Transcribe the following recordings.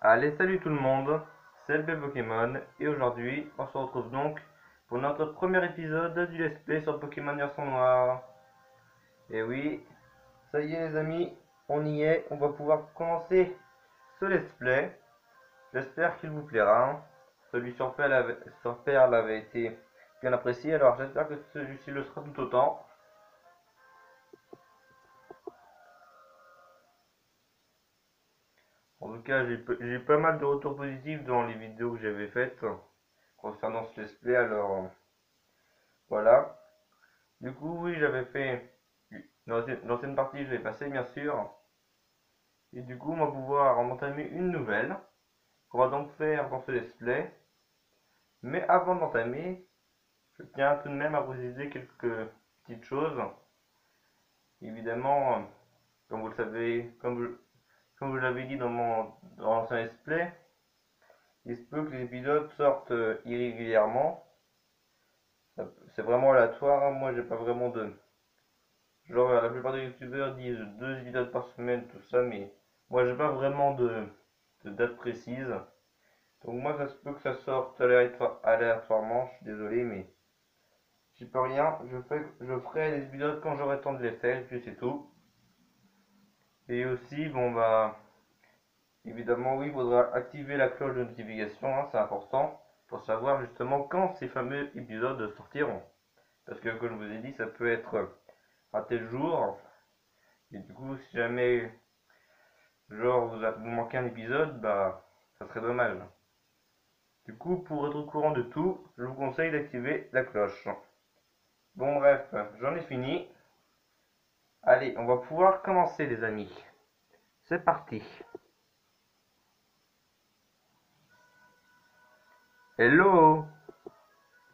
Allez, salut tout le monde, c'est LP Pokémon et aujourd'hui on se retrouve donc pour notre premier épisode du Let's Play sur Pokémon Version Noire. Et oui, ça y est les amis, on y est, on va pouvoir commencer ce Let's Play. J'espère qu'il vous plaira. Celui sur Perle avait été bien apprécié, alors j'espère que celui-ci le sera tout autant. En tout cas, j'ai eu pas mal de retours positifs dans les vidéos que j'avais faites concernant ce Let's Play, alors voilà. Du coup, oui, j'avais fait l'ancienne partie, je l'ai passée bien sûr. Et du coup, on va pouvoir en entamer une nouvelle qu'on va donc faire dans ce let's play. Mais avant d'entamer, je tiens tout de même à préciser quelques petites choses. Évidemment, comme vous le savez, comme vous l'avez dit dans l'ancien let's play, il se peut que les épisodes sortent irrégulièrement. C'est vraiment aléatoire, hein. Moi, j'ai pas vraiment de, genre, la plupart des youtubeurs disent 2 épisodes par semaine, tout ça, mais moi, j'ai pas vraiment de date précise. Donc, moi, ça se peut que ça sorte aléatoirement, je suis désolé, mais j'y peux rien. Je ferai les épisodes quand j'aurai le temps de les faire, et puis c'est tout. Et aussi, bon, bah, évidemment, oui, il faudra activer la cloche de notification, hein, c'est important, pour savoir justement quand ces fameux épisodes sortiront. Parce que, comme je vous ai dit, ça peut être à tel jour, et du coup, si jamais genre vous manquez un épisode, bah ça serait dommage. Du coup, pour être au courant de tout, je vous conseille d'activer la cloche. Bon bref, j'en ai fini. Allez, on va pouvoir commencer les amis. C'est parti. Hello.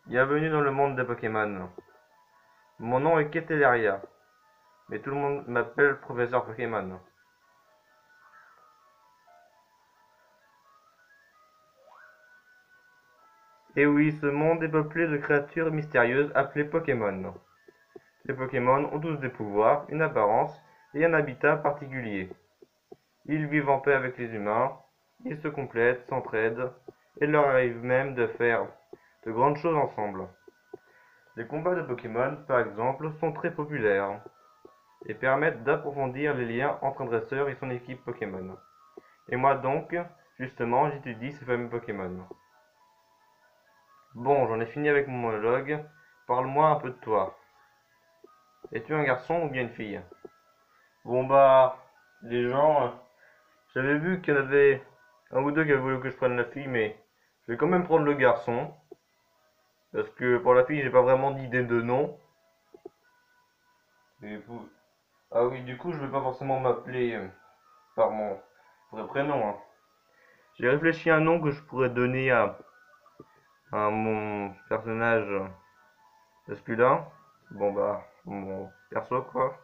Bienvenue dans le monde des Pokémon. Mon nom est Keteleria, mais tout le monde m'appelle Professeur Pokémon. Et oui, ce monde est peuplé de créatures mystérieuses appelées Pokémon. Ces Pokémon ont tous des pouvoirs, une apparence et un habitat particulier. Ils vivent en paix avec les humains, ils se complètent, s'entraident, et il leur arrive même de faire de grandes choses ensemble. Les combats de Pokémon, par exemple, sont très populaires et permettent d'approfondir les liens entre un dresseur et son équipe Pokémon. Et moi donc, justement, j'étudie ces fameux Pokémon. Bon, j'en ai fini avec mon monologue, parle-moi un peu de toi. Es-tu un garçon ou bien une fille? Bon bah, les gens, j'avais vu qu'il y en avait un ou deux qui avaient voulu que je prenne la fille, mais je vais quand même prendre le garçon. Parce que pour la fille, j'ai pas vraiment d'idée de nom. Et ah oui, du coup, je vais pas forcément m'appeler par mon vrai prénom, hein. J'ai réfléchi à un nom que je pourrais donner à mon personnage masculin. Bon bah, mon perso quoi.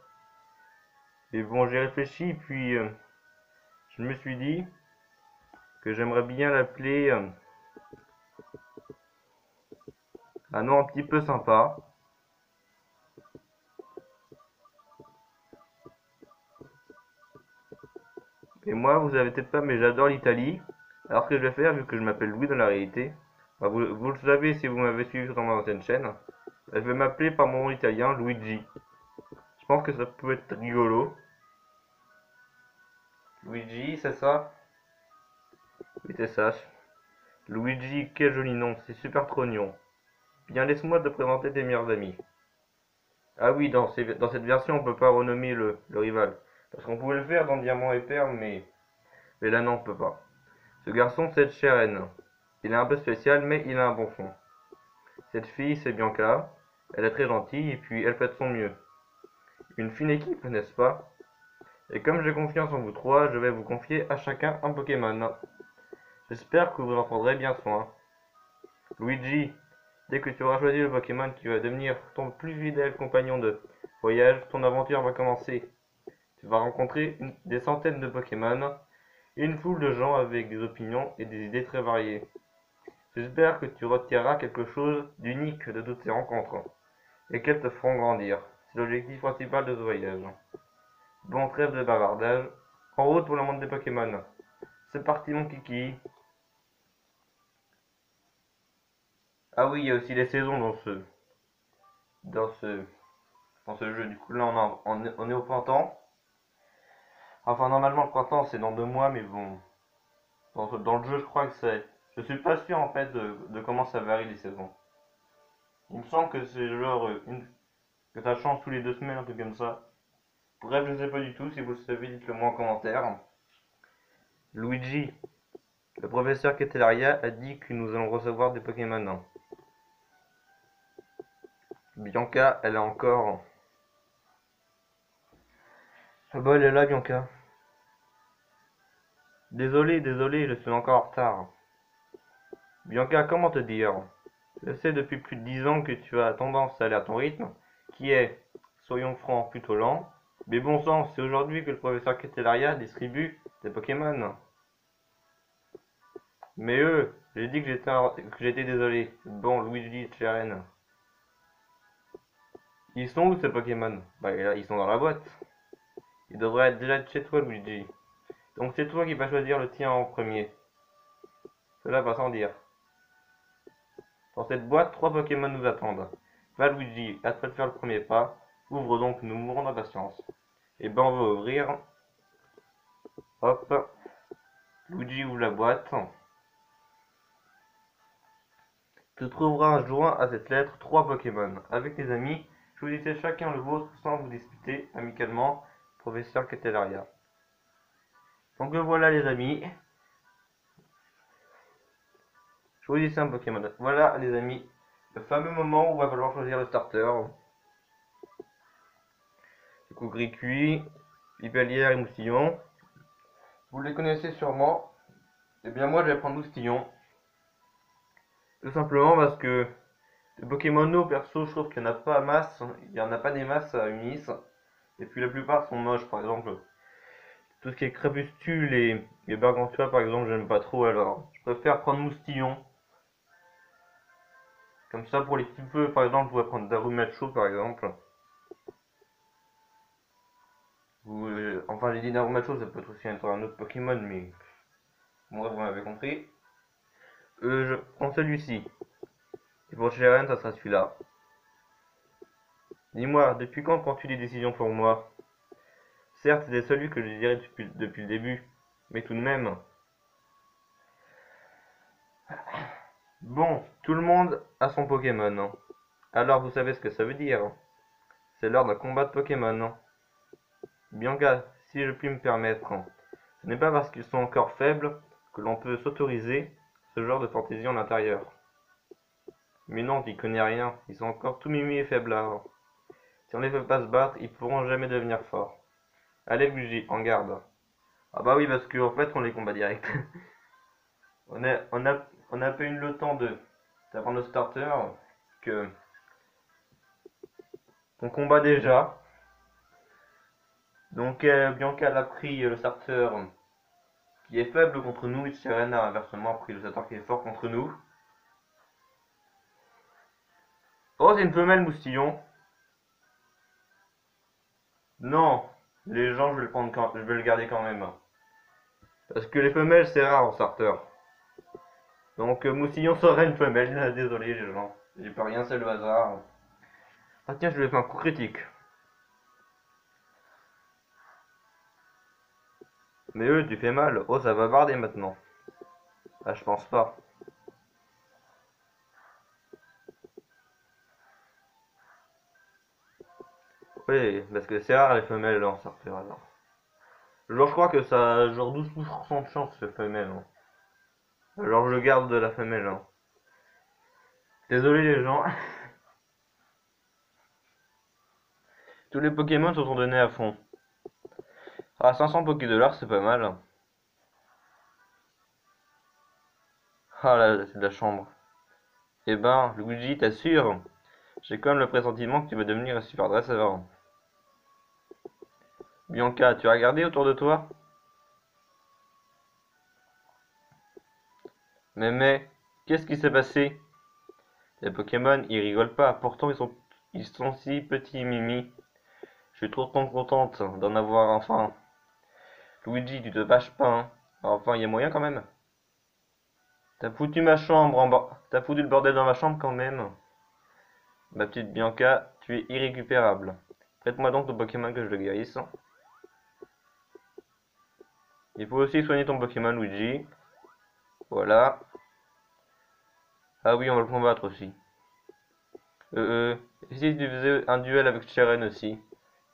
Et bon, j'ai réfléchi, puis je me suis dit que j'aimerais bien l'appeler un nom un petit peu sympa. Et moi, vous avez peut-être pas, mais j'adore l'Italie. Alors ce que je vais faire, vu que je m'appelle Louis dans la réalité, bah, vous le savez si vous m'avez suivi sur ma ancienne chaîne, bah, je vais m'appeler par mon nom italien Luigi. Je pense que ça peut être rigolo. Luigi, c'est ça? Oui, c'est ça. Luigi, quel joli nom, c'est super trognon. Bien, laisse-moi te présenter tes meilleurs amis. Ah oui, dans cette version, on peut pas renommer le rival. Parce qu'on pouvait le faire dans Diamant et Perle, mais là non, on peut pas. Ce garçon, c'est Cheren. Il est un peu spécial, mais il a un bon fond. Cette fille, c'est Bianca. Elle est très gentille et puis elle fait de son mieux. Une fine équipe, n'est-ce pas? Et comme j'ai confiance en vous trois, je vais vous confier à chacun un Pokémon. J'espère que vous en prendrez bien soin. Luigi, dès que tu auras choisi le Pokémon qui va devenir ton plus fidèle compagnon de voyage, ton aventure va commencer. Tu vas rencontrer des centaines de Pokémon et une foule de gens avec des opinions et des idées très variées. J'espère que tu retireras quelque chose d'unique de toutes ces rencontres et qu'elles te feront grandir. C'est l'objectif principal de ce voyage. Bon, trêve de bavardage. En route pour le monde des Pokémon. C'est parti mon kiki. Ah oui, il y a aussi les saisons dans ce, dans ce jeu. Du coup là on est au printemps. Enfin normalement le printemps c'est dans 2 mois, mais bon. Dans le jeu je crois que c'est. Je suis pas sûr en fait de comment ça varie les saisons. Il me semble que c'est genre que ça change tous les 2 semaines, un truc comme ça. Bref, je sais pas du tout. Si vous le savez, dites-le moi en commentaire. Luigi, le professeur Ketelaria a dit que nous allons recevoir des Pokémon. Bianca, elle a encore. Ah bah elle est là, Bianca. Désolé, désolé, je suis encore en retard. Bianca, comment te dire? Je sais depuis plus de 10 ans que tu as tendance à aller à ton rythme, qui est, soyons francs, plutôt lent. Mais bon sang, c'est aujourd'hui que le professeur Ketelaria distribue des Pokémon. Mais eux, j'ai dit que j'étais désolé. Bon, Luigi, Cheren. Ils sont où ces Pokémon? Bah là, ils sont dans la boîte. Ils devraient être déjà chez toi, Luigi. Donc c'est toi qui vas choisir le tien en premier. Cela va sans dire. Dans cette boîte, 3 Pokémon nous attendent. Va Luigi, à toi de faire le premier pas. Ouvre donc, nous mourrons d'impatience. Et ben on va ouvrir. Hop. Luigi ouvre la boîte. Tu trouveras un joint à cette lettre 3 Pokémon. Avec tes amis, choisissez chacun le vôtre sans vous disputer amicalement. Professeur Ketelaria. Donc voilà les amis. Choisissez un Pokémon. Voilà les amis. Le fameux moment où il va falloir choisir le starter. Du coup, Gricui, Pipelière et Moustillon. Vous les connaissez sûrement. Et bien moi je vais prendre Moustillon. Tout simplement parce que les Pokémon No, perso, je trouve qu'il n'y en a pas à masse. Il n'y en a pas des masses à Unis. Et puis la plupart sont moches, par exemple. Tout ce qui est crépuscule et Gargantua, par exemple, j'aime pas trop, alors je préfère prendre Moustillon. Comme ça, pour les petits feux, par exemple, je pourrais prendre Darumacho, par exemple. Ou, enfin, j'ai dit Darumacho, ça peut être aussi un autre Pokémon, mais bon, vous m'avez compris. Je prends celui-ci. Et pour Cheren, ça sera celui-là. Dis-moi, depuis quand prends-tu des décisions pour moi? Certes, c'est celui que je dirais depuis le début, mais tout de même. Bon, tout le monde a son Pokémon. Alors vous savez ce que ça veut dire. C'est l'heure d'un combat de Pokémon. Bianca, si je puis me permettre, ce n'est pas parce qu'ils sont encore faibles que l'on peut s'autoriser ce genre de fantaisie en intérieur. Mais non, tu connais rien, ils sont encore tout mimi et faiblards. Si on les fait pas se battre, ils pourront jamais devenir forts. Allez Luigi, en garde. Ah bah oui, parce qu'en fait on les combat direct. on a pas eu le temps d'apprendre le starter que qu'on combat déjà. Donc Bianca elle a pris le starter qui est faible contre nous, et Serena inversement a pris le starter qui est fort contre nous. Oh, c'est une femelle Moustillon. Non, les gens, je vais le garder quand même. Parce que les femelles, c'est rare en starter. Donc Moustillon serait une femelle, désolé les gens. J'ai pas rien, c'est le hasard. Ah tiens, je lui ai fait un coup critique. Mais eux, tu fais mal. Oh, ça va barder maintenant. Ah, je pense pas. Oui, parce que c'est rare les femelles en starter alors. Genre, je crois que ça a genre 12% de chance, les femelles. Alors, je garde de la femelle. Désolé les gens. Tous les Pokémon se sont donnés à fond. Ah, 500 Pokédollars, c'est pas mal. Ah là, c'est de la chambre. Eh ben, Luigi, t'assures? J'ai quand même le pressentiment que tu vas devenir un super dresseur. Bianca, tu as regardé autour de toi? Mais, qu'est-ce qui s'est passé? Les Pokémon, ils rigolent pas. Pourtant, ils sont si petits, Mimi. Je suis trop contente d'en avoir enfin. Luigi, tu te bâches pas, hein. Enfin, il y a moyen quand même. T'as foutu ma chambre en bas. T'as foutu le bordel dans ma chambre quand même. Ma petite Bianca, tu es irrécupérable. Prête-moi donc ton Pokémon que je le guérisse. Il faut aussi soigner ton Pokémon Luigi. Voilà. Ah oui, on va le combattre aussi. Et si tu faisais un duel avec Cheren aussi?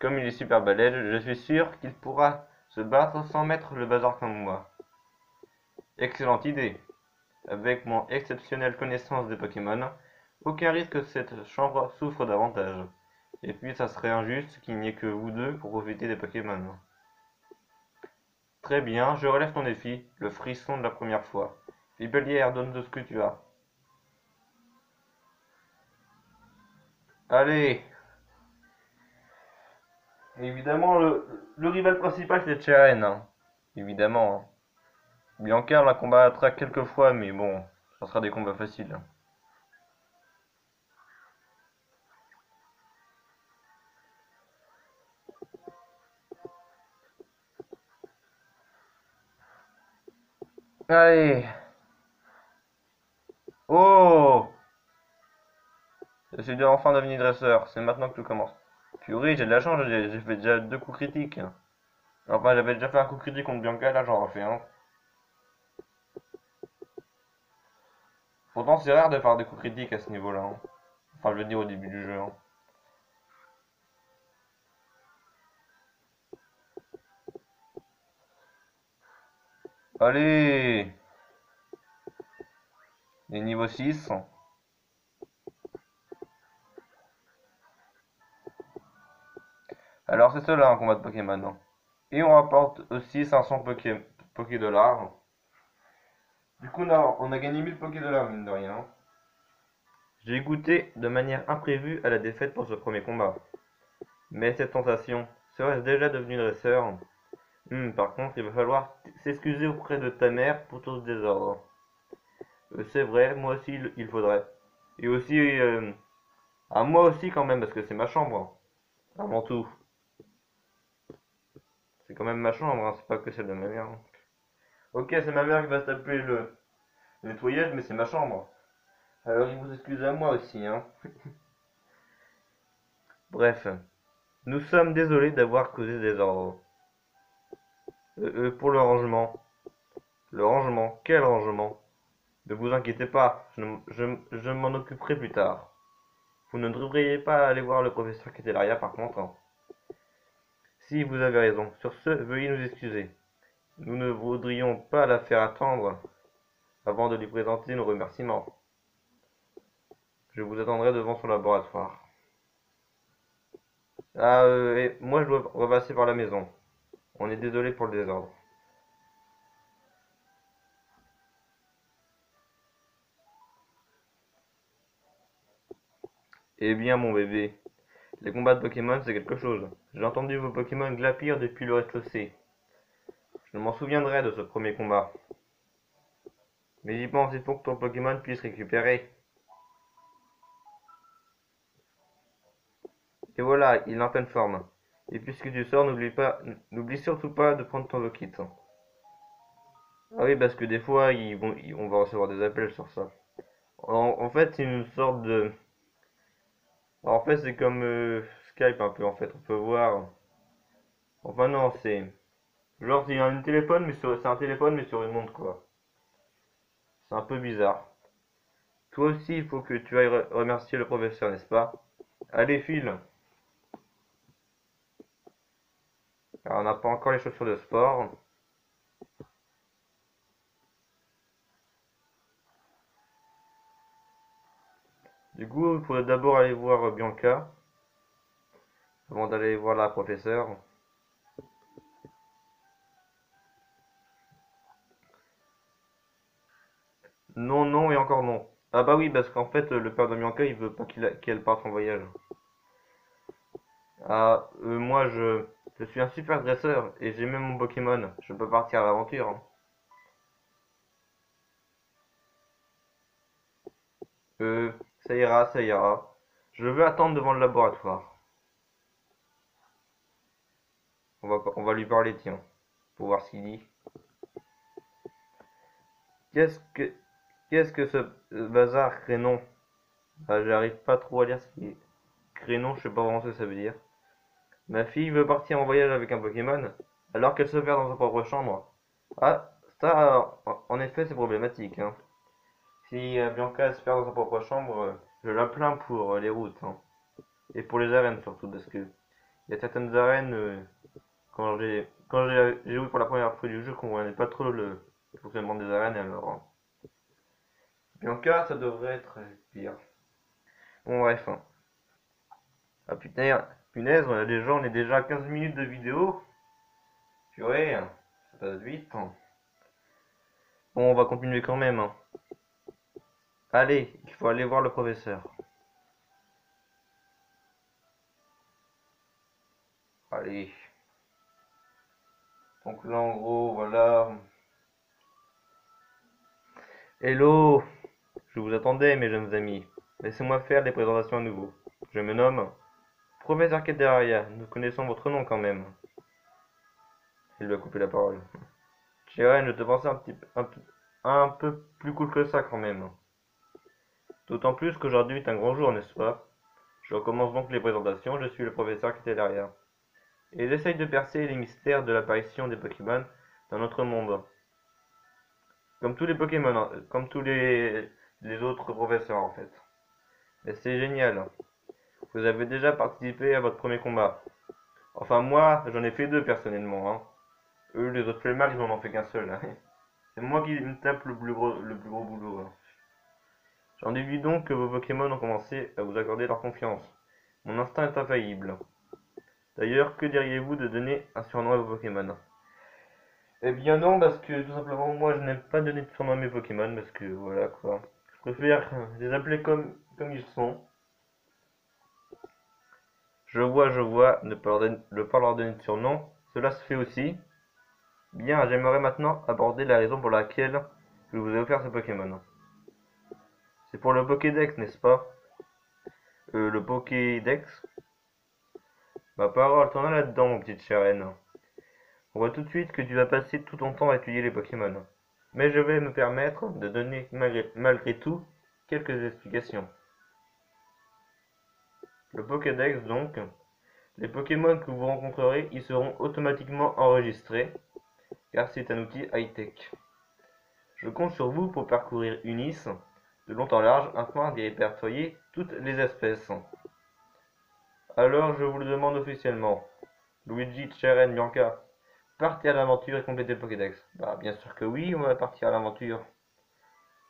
Comme il est super balèze, je suis sûr qu'il pourra se battre sans mettre le bazar comme moi. Excellente idée. Avec mon exceptionnelle connaissance des Pokémon, aucun risque que cette chambre souffre davantage. Et puis ça serait injuste qu'il n'y ait que vous deux pour profiter des Pokémon. Très bien, je relève ton défi, le frisson de la première fois. Fibelière, donne de ce que tu as. Allez! Évidemment, le rival principal c'est Cheren, hein. Évidemment, hein. Bianca la combattra quelques fois, mais bon, ça sera des combats faciles. Allez! Oh! Je suis enfin devenu dresseur, c'est maintenant que tout commence. Purée, j'ai de la chance, j'ai fait déjà 2 coups critiques. Enfin, j'avais déjà fait un coup critique contre Bianca, là j'en refais un. Pourtant, c'est rare de faire des coups critiques à ce niveau-là, hein. Enfin, je veux dire au début du jeu, hein. Allez! Les niveaux 6. Alors, c'est cela un combat de Pokémon, hein. Et on rapporte aussi 500 Poké dollars. Du coup, on a gagné 1000 Poké dollars, mine de rien. J'ai goûté de manière imprévue à la défaite pour ce premier combat. Mais cette sensation, serait-ce déjà devenu dresseur? Par contre, il va falloir s'excuser auprès de ta mère pour tout ce désordre. C'est vrai, moi aussi il faudrait. Et aussi, à moi aussi quand même, parce que c'est ma chambre, avant tout. C'est quand même ma chambre, hein, c'est pas que celle de ma mère, hein. Ok, c'est ma mère qui va se taper le nettoyage, mais c'est ma chambre. Alors il vous excuse à moi aussi, hein. Bref, nous sommes désolés d'avoir causé des ordres. Pour le rangement. Le rangement, quel rangement? Ne vous inquiétez pas, je m'en occuperai plus tard. Vous ne devriez pas aller voir le professeur Ketelaria par contre, hein. Si vous avez raison. Sur ce, veuillez nous excuser. Nous ne voudrions pas la faire attendre avant de lui présenter nos remerciements. Je vous attendrai devant son laboratoire. Ah, et moi je dois repasser par la maison. On est désolé pour le désordre. Eh bien mon bébé, les combats de Pokémon c'est quelque chose. J'ai entendu vos Pokémon glapir depuis le rez-de-chaussée. Je m'en souviendrai de ce premier combat. Mais j'y pense, il faut que ton Pokémon puisse récupérer. Et voilà, il est en pleine forme. Et puisque tu sors, n'oublie surtout pas de prendre ton Lokit. Ah oui, parce que des fois, on va recevoir des appels sur ça. En fait, c'est une sorte de... En fait, c'est comme Skype un peu, en fait. On peut voir... Enfin non, c'est... Genre, c'est un téléphone, mais c'est un téléphone, mais sur une montre, quoi. C'est un peu bizarre. Toi aussi, il faut que tu ailles remercier le professeur, n'est-ce pas? Allez, file. Alors, on n'a pas encore les chaussures de sport. Du coup, il faudrait d'abord aller voir Bianca, avant d'aller voir la professeure. Non, non et encore non. Ah bah oui, parce qu'en fait, le père de Bianca, il veut pas qu'elle parte en voyage. Ah, moi, je suis un super dresseur, et j'ai même mon Pokémon. Je peux partir à l'aventure, hein. Ça ira, ça ira. Je veux attendre devant le laboratoire. On va lui parler, tiens, pour voir ce qu'il dit. Qu'est-ce que qu'est-ce que ce bazar Crénon? Ah, j'arrive pas trop à lire ce qui est Crénon, je sais pas vraiment ce que ça veut dire. Ma fille veut partir en voyage avec un Pokémon, alors qu'elle se perd dans sa propre chambre. Ah, ça, en effet, c'est problématique, hein. Si Bianca se perd dans sa propre chambre, je la plains pour les routes, hein. Et pour les arènes surtout, parce que il y a certaines arènes, quand j'ai joué pour la première fois du jeu, je comprenais pas trop le fonctionnement des arènes, alors Bianca, ça devrait être pire. Bon bref, hein. Ah putain, punaise, on est déjà à 15 minutes de vidéo. Purée, hein, ça passe vite, hein. Bon, on va continuer quand même, hein. Allez, il faut aller voir le professeur. Allez. Donc là, en gros, voilà. Hello, je vous attendais, mes jeunes amis. Laissez-moi faire des présentations à nouveau. Je me nomme Professeur Keteraria. Nous connaissons votre nom quand même. Il lui a coupé la parole. Jiren, je te pensais un peu plus cool que ça quand même. D'autant plus qu'aujourd'hui est un grand jour, n'est-ce pas? Je recommence donc les présentations. Je suis le professeur Keteraria. Et j'essaye de percer les mystères de l'apparition des Pokémon dans notre monde. Comme tous les Pokémon, hein, comme tous les autres professeurs en fait. Et c'est génial. Vous avez déjà participé à votre premier combat. Enfin moi, j'en ai fait deux personnellement, hein. Eux, les autres flemmards, ils en ont fait qu'un seul, hein. C'est moi qui me tape le plus gros boulot, hein. J'en déduis donc que vos Pokémon ont commencé à vous accorder leur confiance. Mon instinct est infaillible. D'ailleurs, que diriez-vous de donner un surnom à vos Pokémon? Eh bien non, parce que tout simplement, moi je n'aime pas donner de surnom à mes Pokémon, parce que voilà quoi. Je préfère les appeler comme ils sont. Je vois, ne pas leur donner de surnom, cela se fait aussi. Bien, j'aimerais maintenant aborder la raison pour laquelle je vous ai offert ce Pokémon. C'est pour le Pokédex, n'est-ce pas? Le Pokédex? Ma parole, t'en as là-dedans, mon petit Cheren. On voit tout de suite que tu vas passer tout ton temps à étudier les Pokémon. Mais je vais me permettre de donner malgré tout quelques explications. Le Pokédex donc, les Pokémon que vous rencontrerez y seront automatiquement enregistrés, car c'est un outil high-tech. Je compte sur vous pour parcourir Unis de long en large afin d'y répertorier toutes les espèces. Alors je vous le demande officiellement. Luigi, Cheren, Bianca, partez à l'aventure et complétez le Pokédex. Bah bien sûr que oui, on va partir à l'aventure.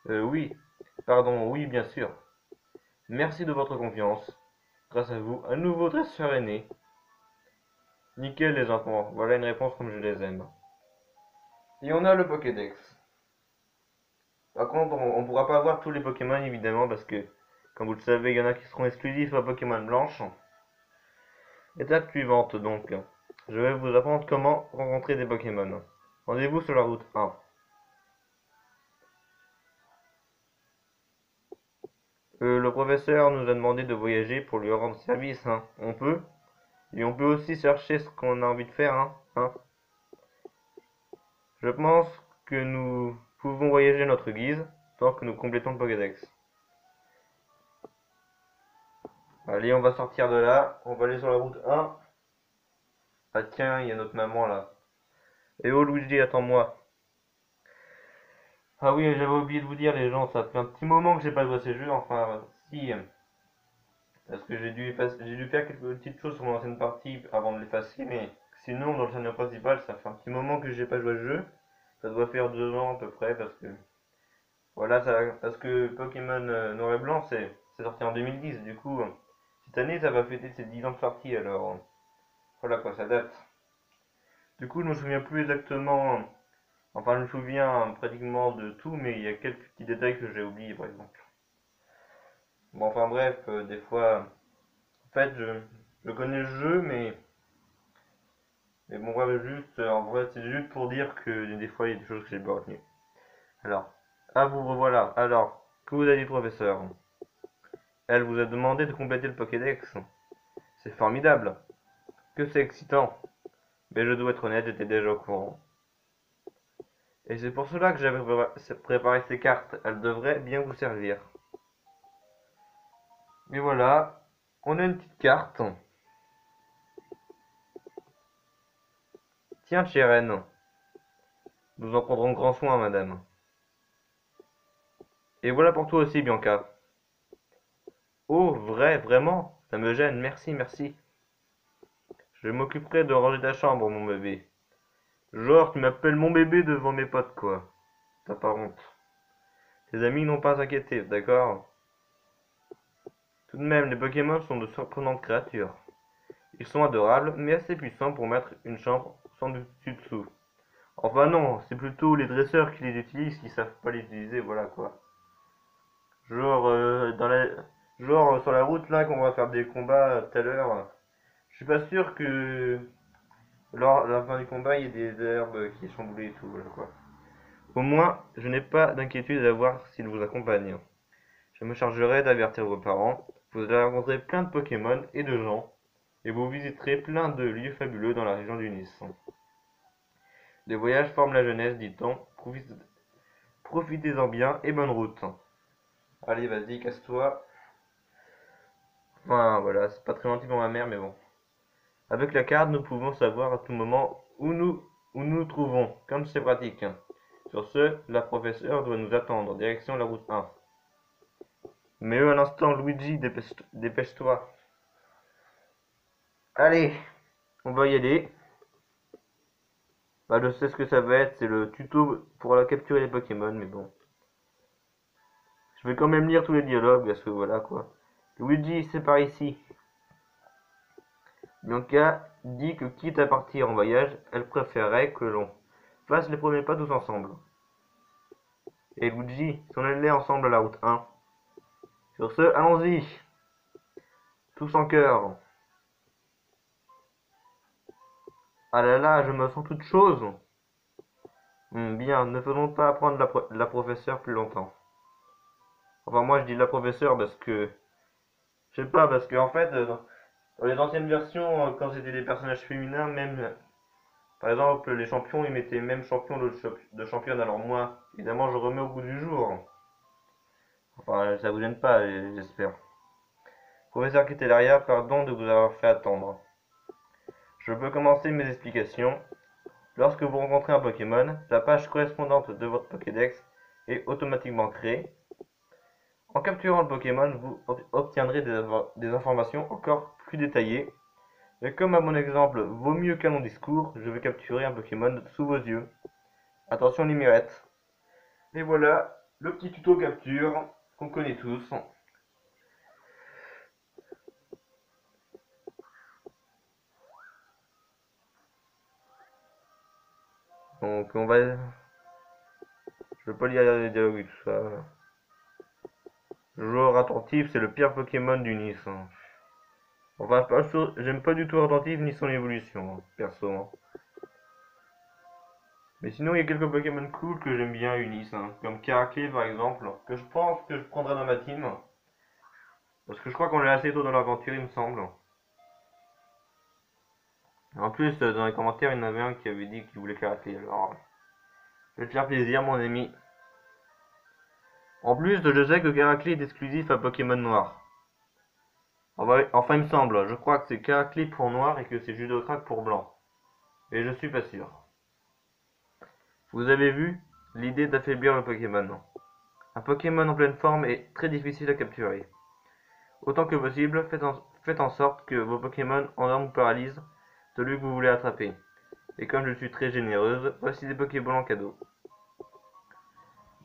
Oui, pardon, oui bien sûr. Merci de votre confiance. Grâce à vous, un nouveau dresseur est né. Nickel les enfants, voilà une réponse comme je les aime. Et on a le Pokédex. Par contre, on ne pourra pas avoir tous les Pokémon évidemment parce que, comme vous le savez, il y en a qui seront exclusifs à Pokémon Blanche. Étape suivante donc. Je vais vous apprendre comment rencontrer des Pokémon. Rendez-vous sur la route 1. Le professeur nous a demandé de voyager pour lui rendre service, hein. On peut. Et on peut aussi chercher ce qu'on a envie de faire, hein. Je pense que nous pouvons voyager à notre guise tant que nous complétons le Pokédex. Allez, on va sortir de là. On va aller sur la route 1. Ah tiens, il y a notre maman là. Eh oh Luigi, attends-moi. Ah oui, j'avais oublié de vous dire les gens, ça fait un petit moment que j'ai pas joué à ces jeux, enfin si. Parce que j'ai dû faire quelques petites choses sur mon ancienne partie avant de l'effacer, mais sinon dans le scénario principal, ça fait un petit moment que j'ai pas joué à ce jeu. Ça doit faire 2 ans à peu près, parce que voilà, parce que Pokémon Noir et Blanc c'est sorti en 2010, du coup cette année ça va fêter ses 10 ans de sortie, alors voilà quoi, ça date. Du coup je me souviens plus exactement, enfin je me souviens pratiquement de tout, mais il y a quelques petits détails que j'ai oubliés par exemple. Bon enfin bref, des fois, en fait je connais le jeu, mais bon bref, juste, en vrai c'est juste pour dire que des fois il y a des choses que j'ai pas retenues. Alors, vous revoilà. Alors, que vous a dit le professeur? Elle vous a demandé de compléter le Pokédex. C'est formidable. Que c'est excitant. Mais je dois être honnête, j'étais déjà au courant. Et c'est pour cela que j'avais préparé ces cartes. Elles devraient bien vous servir. Et voilà, on a une petite carte. Tiens, Chérène, nous en prendrons grand soin, madame. Et voilà pour toi aussi, Bianca. Oh, vraiment? Ça me gêne, merci, merci. Je m'occuperai de ranger ta chambre, mon bébé. Genre, tu m'appelles mon bébé devant mes potes, quoi. T'as pas honte. Tes amis n'ont pas à s'inquiéter, d'accord? Tout de même, les Pokémon sont de surprenantes créatures. Ils sont adorables, mais assez puissants pour mettre une chambre sans dessus-dessous. Enfin non, c'est plutôt les dresseurs qui les utilisent qui savent pas les utiliser, voilà quoi. Genre, sur la route là, qu'on va faire des combats tout à l'heure, je suis pas sûr que lors de la fin du combat, il y ait des herbes qui est chamboulées et tout, voilà quoi. Au moins, je n'ai pas d'inquiétude à voir s'ils vous accompagnent. Je me chargerai d'avertir vos parents. Vous allez rencontrer plein de Pokémon et de gens, et vous visiterez plein de lieux fabuleux dans la région du Nice. Les voyages forment la jeunesse, dit-on. Profitez-en bien et bonne route. Allez, vas-y, casse-toi. Enfin, voilà, c'est pas très gentil pour ma mère, mais bon. Avec la carte, nous pouvons savoir à tout moment où nous trouvons, comme c'est pratique. Sur ce, la professeure doit nous attendre, direction la route 1. Mais un instant, Luigi, dépêche-toi. Allez, on va y aller. Bah, je sais ce que ça va être, c'est le tuto pour capturer les Pokémon, mais bon. Je vais quand même lire tous les dialogues, parce que voilà quoi. Luigi, c'est par ici. Bianca dit que quitte à partir en voyage, elle préférerait que l'on fasse les premiers pas tous ensemble. Et Luigi, si on allait ensemble à la route 1. Sur ce, allons-y. Tous en chœur. Ah là là, je me sens toute chose. Bien, ne faisons pas apprendre la professeure plus longtemps. Enfin, moi je dis la professeure parce que... Je sais pas, parce que en fait, dans les anciennes versions, quand c'était des personnages féminins, même... Par exemple, les champions, ils mettaient même champion de championne. Alors moi, évidemment, je remets au goût du jour. Enfin, ça vous gêne pas, j'espère. Professeur Ketelaria, pardon de vous avoir fait attendre. Je peux commencer mes explications. Lorsque vous rencontrez un Pokémon, la page correspondante de votre Pokédex est automatiquement créée. En capturant le Pokémon, vous obtiendrez des informations encore plus détaillées. Et comme à mon exemple, vaut mieux qu'un long discours, je vais capturer un Pokémon sous vos yeux. Attention les mirettes. Et voilà, le petit tuto capture qu'on connaît tous. Donc on va... Je vais pas lire les dialogues et tout ça. Joueur attentif, c'est le pire Pokémon du Nice. Enfin, j'aime pas du tout attentif ni son évolution, perso. Mais sinon, il y a quelques Pokémon cool que j'aime bien Unis, comme Caracle par exemple, que je pense que je prendrai dans ma team. Parce que je crois qu'on l'a assez tôt dans l'aventure, il me semble. En plus, dans les commentaires, il y en avait un qui avait dit qu'il voulait Caracle, alors je vais te faire plaisir, mon ami. En plus, je sais que Caracle est exclusif à Pokémon Noir. Enfin, il me semble, je crois que c'est Caracle pour Noir et que c'est Judocrack pour Blanc. Et je suis pas sûr. Vous avez vu l'idée d'affaiblir le Pokémon. Un Pokémon en pleine forme est très difficile à capturer. Autant que possible, faites en sorte que vos Pokémon endorment ou paralysent celui que vous voulez attraper. Et comme je suis très généreuse, voici des Pokéballs en cadeau.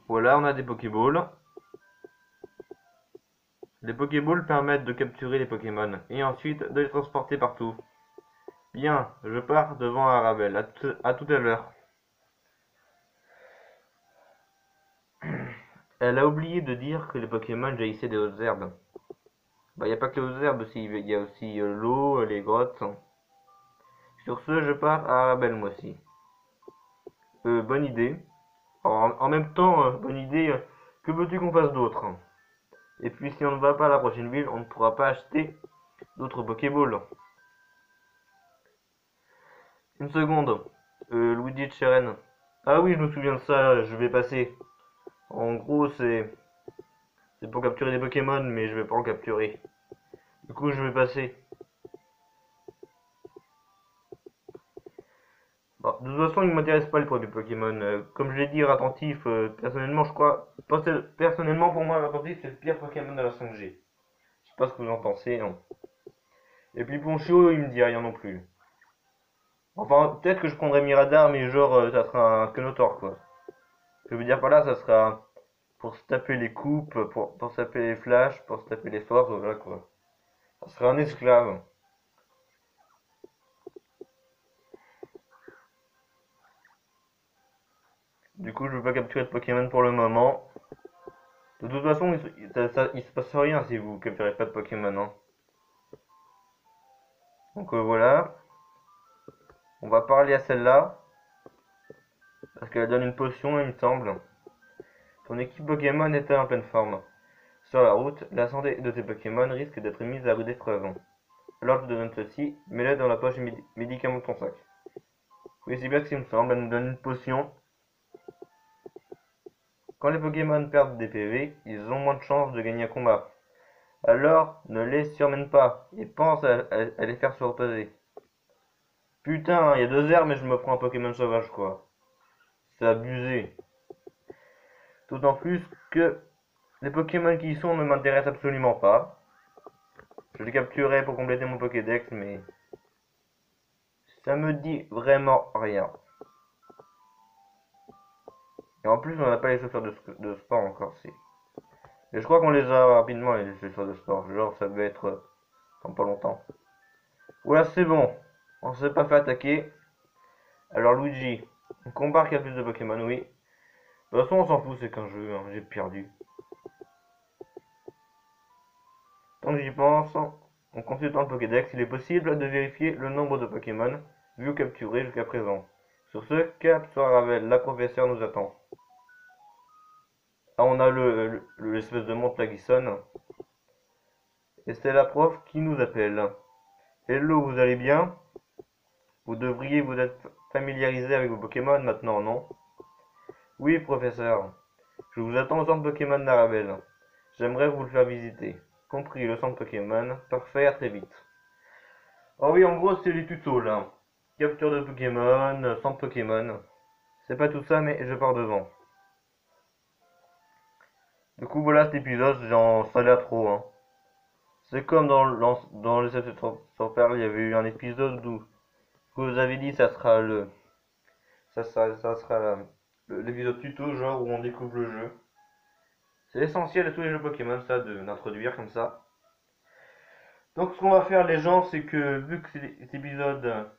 Voilà, on a des Pokéballs. Les Pokéballs permettent de capturer les Pokémon et ensuite de les transporter partout. Bien, je pars devant Arabelle. À tout à l'heure. Elle a oublié de dire que les Pokémon jaillissaient des hautes herbes. Bah, y a pas que les hautes herbes aussi, il y a aussi l'eau, les grottes. Sur ce, je pars à Arabelle moi aussi. Bonne idée. En même temps, bonne idée, que veux-tu qu'on fasse d'autre? Et puis si on ne va pas à la prochaine ville, on ne pourra pas acheter d'autres Pokéballs. Une seconde, Luigi Cheren, Ah oui, je me souviens de ça, je vais passer. En gros, c'est pour capturer des Pokémon, mais je vais pas en capturer. Du coup, je vais passer. Bon, de toute façon, il ne m'intéresse pas les produits Pokémon. Comme je l'ai dit, Attentif, personnellement, je crois. Personnellement, pour moi, Attentif, c'est le pire Pokémon de la 5G. Je sais pas ce que vous en pensez, non. Et puis Poncho, il me dit rien non plus. Enfin, peut-être que je prendrais Miradar, mais genre, ça sera un Kenotor, quoi. Ce que je veux dire par là, ça sera pour se taper les coupes, pour se taper les flashs, pour se taper les forces, voilà, quoi. Ça sera un esclave. Du coup, je veux pas capturer de Pokémon pour le moment. De toute façon, il se passe rien si vous capturez pas de Pokémon, hein. Donc voilà, on va parler à celle-là, parce qu'elle donne une potion, il me semble. Ton équipe Pokémon est-elle en pleine forme? Sur la route, la santé de tes Pokémon risque d'être mise à rude épreuve. Alors je te donne ceci, mets-le dans la poche médicament de ton sac. Oui, c'est bien ce qu'il me semble, elle nous donne une potion. Quand les Pokémon perdent des PV, ils ont moins de chances de gagner un combat. Alors, ne les surmène pas, et pense à les faire se reposer. Putain, il y a 2 heures, mais je me prends un Pokémon sauvage, quoi. C'est abusé. D'autant plus que les Pokémon qui y sont ne m'intéressent absolument pas. Je les capturerai pour compléter mon Pokédex, mais ça me dit vraiment rien. Et en plus, on n'a pas les chaussures de sport encore. Et je crois qu'on les a rapidement, les chaussures de sport. Genre, ça devait être dans pas longtemps. Voilà, c'est bon. On s'est pas fait attaquer. Alors, Luigi, on compare qu'il y a plus de Pokémon, oui. De toute façon, on s'en fout, c'est qu'un jeu, hein, j'ai perdu. Tant que j'y pense, en consultant le Pokédex, il est possible de vérifier le nombre de Pokémon vus ou capturés jusqu'à présent. Sur ce, Cap soit Ravel, la professeure nous attend. Ah, on a l'espèce de montre là qui sonne. Et c'est la prof qui nous appelle. Hello, vous allez bien? Vous devriez vous être familiarisé avec vos Pokémon maintenant, non? Oui, professeur. Je vous attends au centre Pokémon d'Arabelle. J'aimerais vous le faire visiter. Compris, le centre Pokémon. Parfait, à très vite. Oh oui, en gros, c'est les tutos là. Capture de Pokémon, centre Pokémon. C'est pas tout ça, mais je pars devant. Du coup, voilà cet épisode, j'en salais trop, hein. C'est comme dans les 7 sur Perle, il y avait eu un épisode où que vous avez dit ça sera l'épisode tuto, genre où on découvre le jeu. C'est essentiel à tous les jeux Pokémon, ça, d'introduire comme ça. Donc, ce qu'on va faire, les gens, c'est que vu que cet épisode,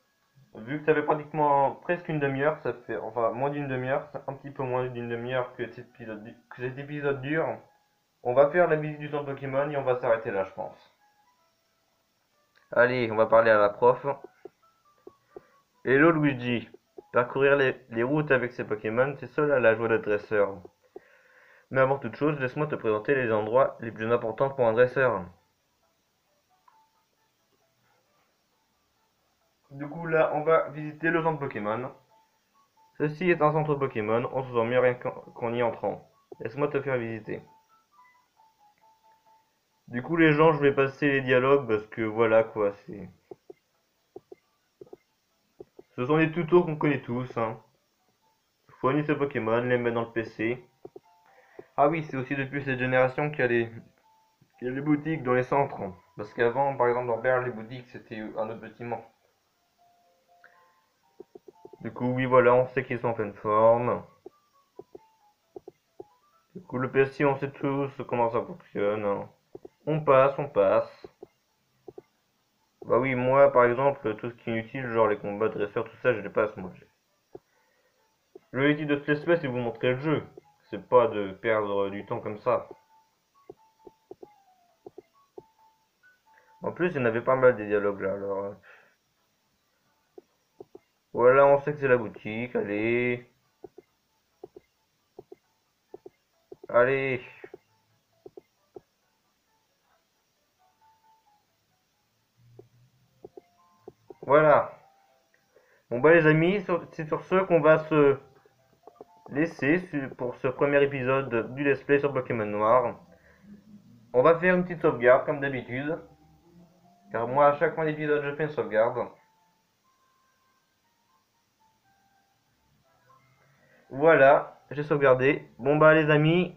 vu que ça fait pratiquement presque une demi-heure, ça fait enfin moins d'une demi-heure, un petit peu moins d'une demi-heure que cet épisode dure, on va faire la visite du centre Pokémon et on va s'arrêter là, je pense. Allez, on va parler à la prof. Hello Luigi. Parcourir les routes avec ces Pokémon, c'est cela la joie d'être dresseur. Mais avant toute chose, laisse-moi te présenter les endroits les plus importants pour un dresseur. Du coup là, on va visiter le centre Pokémon. Ceci est un centre Pokémon, on se sent mieux rien qu'en y entrant. Laisse-moi te faire visiter. Du coup les gens, je vais passer les dialogues parce que voilà quoi, c'est... Ce sont des tutos qu'on connaît tous, hein. Soigner ce Pokémon, les mettre dans le PC. Ah oui, c'est aussi depuis cette génération qu'il y a les boutiques dans les centres. Parce qu'avant, par exemple, dans Berle, les boutiques, c'était un autre bâtiment. Du coup, oui, voilà, on sait qu'ils sont en pleine forme. Du coup, le PC, on sait tous comment ça fonctionne, hein. On passe, on passe. Bah oui, moi, par exemple, tout ce qui est inutile, genre les combats de dresseurs, tout ça, je les passe, moi. L'objectif de cette espèce, c'est de vous montrer le jeu. C'est pas de perdre du temps comme ça. En plus, il y en avait pas mal des dialogues là, alors... Voilà, on sait que c'est la boutique, allez... Allez... Voilà. Bon bah les amis, c'est sur ce qu'on va laisser pour ce premier épisode du let's play sur Pokémon Noir. On va faire une petite sauvegarde comme d'habitude, car moi à chaque fin d'épisode je fais une sauvegarde. Voilà, j'ai sauvegardé. Bon bah les amis,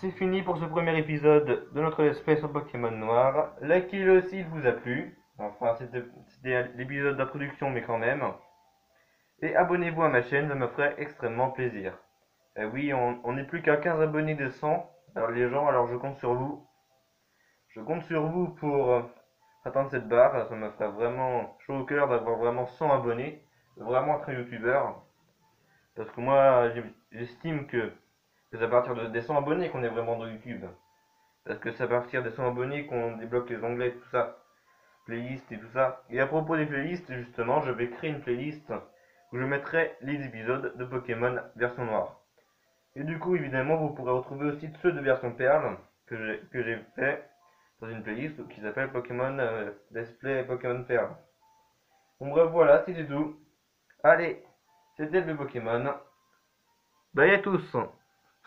c'est fini pour ce premier épisode de notre let's play sur Pokémon Noir. Likez-le s'il vous a plu. Enfin c'était l'épisode d'introduction mais quand même. Et abonnez-vous à ma chaîne, ça me ferait extrêmement plaisir. Et oui, on n'est plus qu'à 15 abonnés des 100. Alors les gens, alors je compte sur vous. Je compte sur vous pour atteindre cette barre. Ça me ferait vraiment chaud au cœur d'avoir vraiment 100 abonnés. Vraiment être un youtubeur. Parce que moi, j'estime que c'est à partir des 100 abonnés qu'on est vraiment dans YouTube. Parce que c'est à partir des 100 abonnés qu'on débloque les onglets, tout ça. Playlist et tout ça. Et à propos des playlists, justement, je vais créer une playlist où je mettrai les épisodes de Pokémon version noire. Et du coup, évidemment, vous pourrez retrouver aussi ceux de version perle que j'ai fait dans une playlist qui s'appelle Pokémon Let's Play Pokémon Perle. Bon bref, voilà, c'était tout. Allez, c'était le Pokémon. Bye à tous.